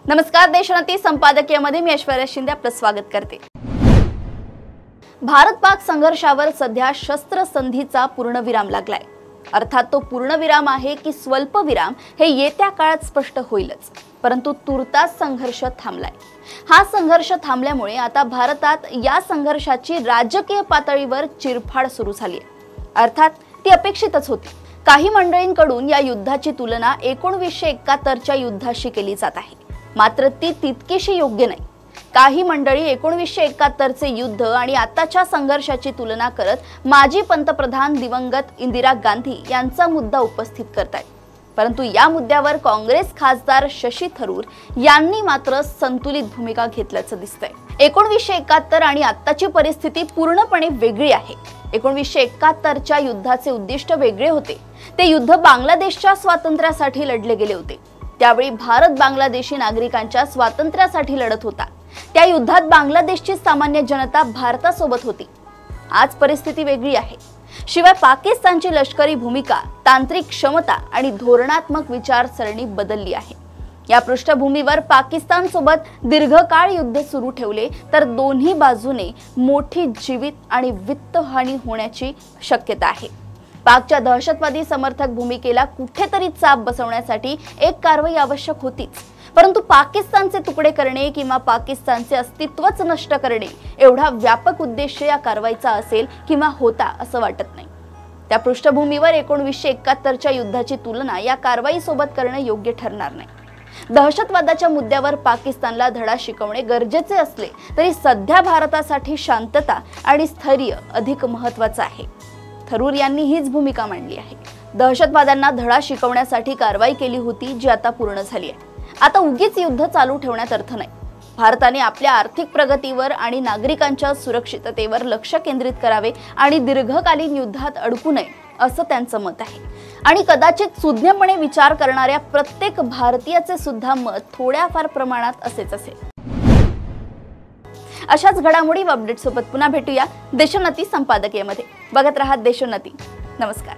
नमस्कार, देशोन्नती संपादकीयमध्ये मी ऐश्वर्या शिंदे आपलं स्वागत करते। भारत पाक संघर्षावर सध्या शस्त्रसंधीचा पूर्णविराम लागलाय। अर्थात तो पूर्णविराम आहे की स्वल्पविराम हे येत्या काळात स्पष्ट होईलच, परंतु तुर्तास संघर्ष थांबलाय। हा संघर्ष थांबल्यामुळे आता भारतात या संघर्षाची राजकीय पातळीवर चिरफाड सुरू झाली आहे। अर्थात ती अपेक्षितच होती। काही मंडळींकडून या युद्धाची तुलना 1971च्या युद्धाशी केली जात आहे, मात्र ती तितकीशी योग्य नाही। काही मंडळी 1971चे युद्ध आणि आताच्या संघर्षाची तुलना करत माजी पंतप्रधान दिवंगत इंदिरा गांधी यांचा मुद्दा उपस्थित करतात, परंतु या मुद्द्यावर काँग्रेस खासदार शशी थरूर यांनी मात्र संतुलित भूमिका घेतल्याचं दिसतंय। 1971 आणि आताची परिस्थिती पूर्णपणे वेगळी आहे। 1971च्या युद्धाचे उद्दिष्ट वेगळे होते। ते युद्ध बांगलादेशच्या स्वातंत्र्यासाठी लढले गेले होते। त्यावेळी भारत बांगलादेशी नागरिकांच्या स्वातंत्र्यासाठी लढत होता। त्या युद्धात बांगलादेशची सामान्य जनता भारतासोबत होती। आज परिस्थिती वेगळी आहे। शिवाय पाकिस्तानची लष्करी भूमिका, तांत्रिक क्षमता आणि धोरणात्मक विचारसरणी बदलली आहे। या पृष्ठभूमीवर पाकिस्तान सोबत दीर्घकाळ युद्ध सुरू ठेवले तर दोन्ही बाजूने मोठी जीवित आणि वित्त हानी होण्याची शक्यता आहे। पाकच्या दहशतवादी समर्थक भूमिकेला कुठेतरी चाप बसवण्यासाठी एक कारवाई आवश्यक होतीच, परंतु पाकिस्तानचे तुकडे करणे किंवा पाकिस्तानचे अस्तित्वच नष्ट करणे एवढा व्यापक उद्देश या कारवाईचा असेल किंवा होता असं वाटत नाही। त्या पृष्ठभूमीवर 1971च्या युद्धाची तुलना या कारवाईसोबत करणे योग्य ठरणार नाही। दहशतवादाच्या मुद्द्यावर पाकिस्तानला धडा शिकवणे गरजेचे असले तरी सध्या भारतासाठी शांतता आणि स्थैर्य अधिक महत्त्वाचं आहे। थरूर यांनी हीच भूमिका मांडली आहे। दहशतवाद्यांना धडा शिकवण्यासाठी कारवाई केली होती, जी आता पूर्ण झाली आहे। आता उगीच युद्ध चालू ठेवण्यात अर्थ नाही। भारताने आपल्या आर्थिक प्रगतीवर आणि नागरिकांच्या सुरक्षिततेवर लक्ष केंद्रित करावे आणि दीर्घकालीन युद्धात अडकू नये असं त्यांचं मत आहे। आणि कदाचित सुज्ञपणे विचार करणाऱ्या प्रत्येक भारतीयाचे सुद्धा मत थोड्याफार प्रमाणात असेच असेल। अशाच घडामोडी व अपडेट सोबत पुन्हा भेटूया देशोन्नती संपादकीयमध्ये। बघत रहा देशोन्नती। नमस्कार।